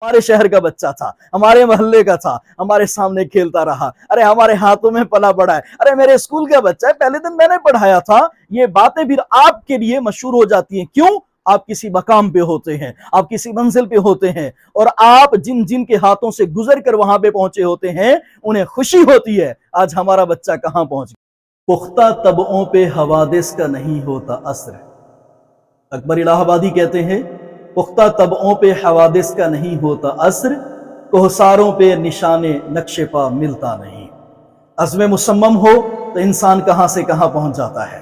ہمارے شہر کا بچہ تھا، ہمارے محلے کا تھا، ہمارے سامنے کھیلتا رہا، ارے ہمارے ہاتھوں میں پلا بڑا ہے، ارے میرے اسکول کا بچہ ہے، پہلے دن میں نے پڑھایا تھا۔ یہ باتیں پھر آپ کے لیے مشہور ہو جاتی ہیں۔ کیوں؟ آپ کسی مقام پہ ہوتے ہیں، آپ کسی منزل پہ ہوتے ہیں، اور آپ جن جن کے ہاتھوں سے گزر کر وہاں پہ پہنچے ہوتے ہیں انہیں خوشی ہوتی ہے آج ہمارا بچہ کہاں پہنچ گیا۔ پختہ طبعوں پہ حوادث کا نہیں ہوتا اثر۔ اکبر الہ آبادی کہتے ہیں پختہ طبعوں پہ حوادث کا نہیں ہوتا اثر، کوہساروں پہ نشان نقش پا ملتا نہیں۔ عزم مصمم ہو تو انسان کہاں سے کہاں پہنچ جاتا ہے،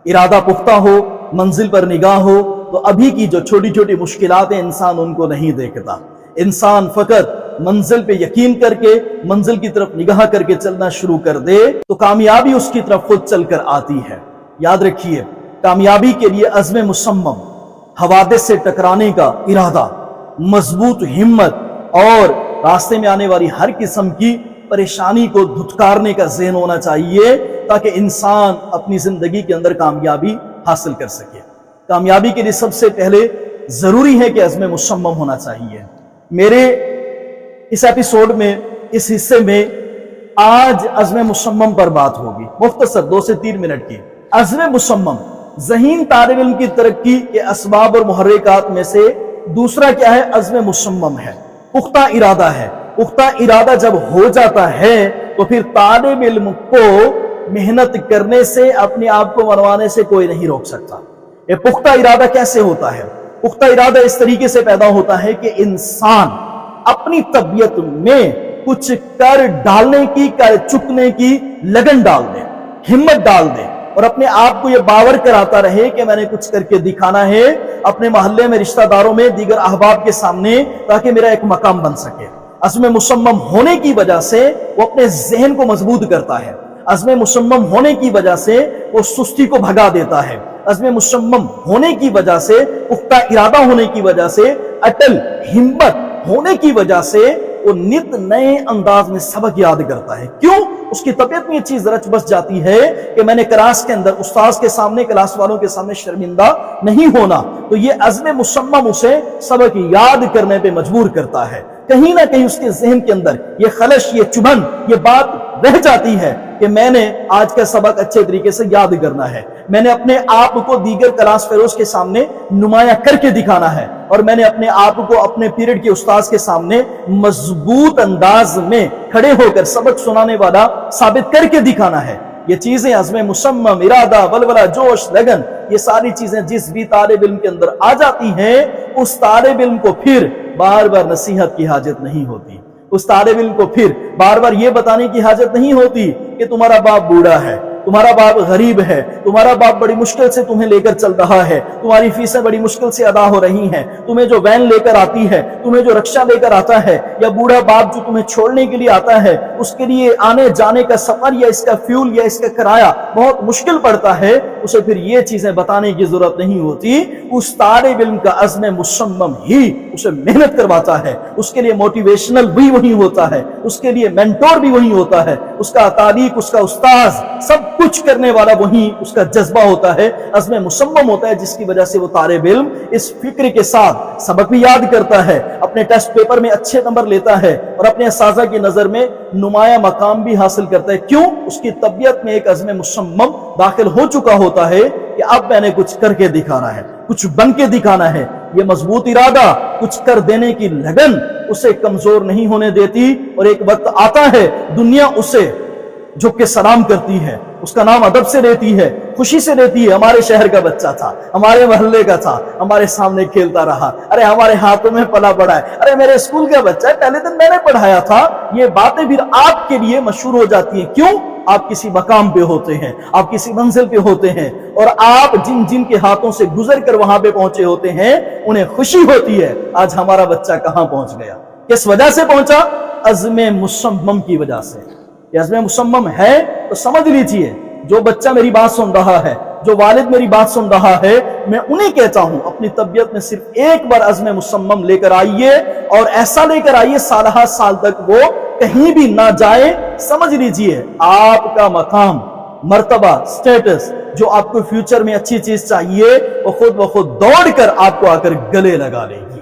ارادہ پختہ ہو، منزل پر نگاہ ہو تو ابھی کی جو چھوٹی چھوٹی مشکلات ہیں انسان ان کو نہیں دیکھتا۔ انسان فقط منزل پہ یقین کر کے منزل کی طرف نگاہ کر کے چلنا شروع کر دے تو کامیابی اس کی طرف خود چل کر آتی ہے۔ یاد رکھیے، کامیابی کے لیے عزم مصمم، حوادث سے ٹکرانے کا ارادہ، مضبوط ہمت اور راستے میں آنے والی ہر قسم کی پریشانی کو دھتکارنے کا ذہن ہونا چاہیے تاکہ انسان اپنی زندگی کے اندر کامیابی حاصل کر سکے۔ کامیابی کے لیے سب سے پہلے ضروری ہے کہ عزم مصمم ہونا چاہیے۔ میرے اس ایپیسوڈ میں، اس حصے میں آج عزم مصمم پر بات ہوگی، مختصر 2 سے 3 منٹ کی۔ عزم مصمم ذہین طالب علم کی ترقی کے اسباب اور محرکات میں سے دوسرا کیا ہے؟ عزم مصمم ہے، پختہ ارادہ ہے۔ پختہ ارادہ جب ہو جاتا ہے تو پھر طالب علم کو محنت کرنے سے، اپنے آپ کو منوانے سے کوئی نہیں روک سکتا۔ یہ پختہ ارادہ کیسے ہوتا ہے؟ پختہ ارادہ اس طریقے سے پیدا ہوتا ہے کہ انسان اپنی طبیعت میں کچھ کر ڈالنے کی، کر چکنے کی لگن ڈال دے، ہمت ڈال دے، اور اپنے آپ کو یہ باور کراتا رہے کہ میں نے کچھ کر کے دکھانا ہے اپنے محلے میں، رشتہ داروں میں، دیگر احباب کے سامنے، تاکہ میرا ایک مقام بن سکے۔ عزم مصمم ہونے کی وجہ سے وہ اپنے ذہن کو مضبوط کرتا ہے۔ عزم مصمم ہونے کی وجہ سے وہ سستی کو بھگا دیتا ہے۔ عزم مصمم ہونے کی وجہ سے، پختہ ارادہ ہونے کی وجہ سے، اٹل ہمت ہونے کی وجہ سے وہ نت نئے انداز میں سبق یاد کرتا ہے۔ کیوں؟ اس کی طبیعت میں یہ چیز رچ بس جاتی ہے کہ میں نے کلاس کے اندر استاذ کے سامنے، کلاس والوں کے سامنے شرمندہ نہیں ہونا، تو یہ عزم مصمم اسے سبق یاد کرنے پہ مجبور کرتا ہے۔ کہیں نہ کہیں اس کے ذہن کے اندر یہ خلش، یہ چبھن، یہ بات رہ جاتی ہے کہ میں نے آج کا سبق اچھے طریقے سے یاد کرنا ہے، میں نے اپنے آپ کو دیگر کلاس فیلوز کے سامنے نمایاں کر کے دکھانا ہے، اور میں نے اپنے آپ کو اپنے پیریڈ کے استاذ کے سامنے مضبوط انداز میں کھڑے ہو کر سبق سنانے والا ثابت کر کے دکھانا ہے۔ یہ چیزیں عزم مصمم، ارادہ، ولولہ، جوش، لگن، یہ ساری چیزیں جس بھی طالب علم کے اندر آ جاتی ہیں، اس طالب علم کو پھر بار بار نصیحت کی حاجت نہیں ہوتی۔ اس طالب علم کو پھر بار بار یہ بتانے کی حاجت نہیں ہوتی کہ تمہارا باپ بوڑھا ہے، تمہارا باپ غریب ہے، تمہارا باپ بڑی مشکل سے تمہیں لے کر چل رہا ہے، تمہاری فیسیں بڑی مشکل سے ادا ہو رہی ہیں، تمہیں جو وین لے کر آتی ہے، تمہیں جو رکشہ لے کر آتا ہے، یا بوڑھا باپ جو تمہیں چھوڑنے کے لیے آتا ہے، اس کے لیے آنے جانے کا سفر یا اس کا فیول یا اس کا کرایہ بہت مشکل پڑتا ہے، اسے پھر یہ چیزیں بتانے کی ضرورت نہیں ہوتی۔ اس طالب علم کا عزم مصمم ہی اسے محنت کرواتا ہے، اس کے لیے موٹیویشنل بھی وہی ہوتا ہے، اس کے لیے مینٹور بھی وہی ہوتا ہے، اس کا تعلیق، اس کا استاذ، سب کچھ کرنے والا وہی اس کا جذبہ ہوتا ہے، عزم مصمم ہوتا ہے، جس کی وجہ سے وہ طالب علم اس فکر کے ساتھ سبق بھی یاد کرتا ہے، اپنے ٹیسٹ پیپر میں اچھے نمبر لیتا ہے، اور اپنے اساتذہ کی نظر میں نمایاں مقام بھی حاصل کرتا ہے۔ کیوں؟ اس کی طبیعت میں ایک عزم مصمم داخل ہو چکا ہوتا ہے کہ اب میں نے کچھ کر کے دکھانا ہے، کچھ بن کے دکھانا ہے۔ یہ مضبوط ارادہ، کچھ کر دینے کی لگن اسے کمزور نہیں ہونے دیتی، اور ایک وقت آتا ہے دنیا اسے جھک کے سلام کرتی ہے، اس کا نام ادب سے لیتی ہے، خوشی سے لیتی ہے۔ ہمارے شہر کا بچہ تھا، ہمارے محلے کا تھا، ہمارے سامنے کھیلتا رہا، ارے ہمارے ہاتھوں میں پلا بڑا ہے، ارے میرے اسکول کا بچہ ہے، پہلے دن میں نے پڑھایا تھا۔ یہ باتیں پھر آپ کے لیے مشہور ہو جاتی ہیں۔ کیوں؟ آپ کسی مقام پہ ہوتے ہیں، آپ کسی منزل پہ ہوتے ہیں، اور آپ جن جن کے ہاتھوں سے گزر کر وہاں پہ پہنچے ہوتے ہیں انہیں خوشی ہوتی ہے آج ہمارا بچہ کہاں پہنچ گیا۔ کس وجہ سے پہنچا؟ عزم مصمم کی وجہ سے۔ یہ عزم مصمم ہے تو سمجھ لیجئے، جو بچہ میری بات سن رہا ہے، جو والد میری بات سن رہا ہے، میں انہیں کہتا ہوں اپنی طبیعت میں صرف ایک بار عزم مصمم لے کر آئیے، اور ایسا لے کر آئیے سالہ سال تک وہ کہیں بھی نہ جائے۔ سمجھ لیجئے آپ کا مقام، مرتبہ، سٹیٹس، جو آپ کو فیوچر میں اچھی چیز چاہیے، وہ خود بخود دوڑ کر آپ کو آ کر گلے لگا لے گی۔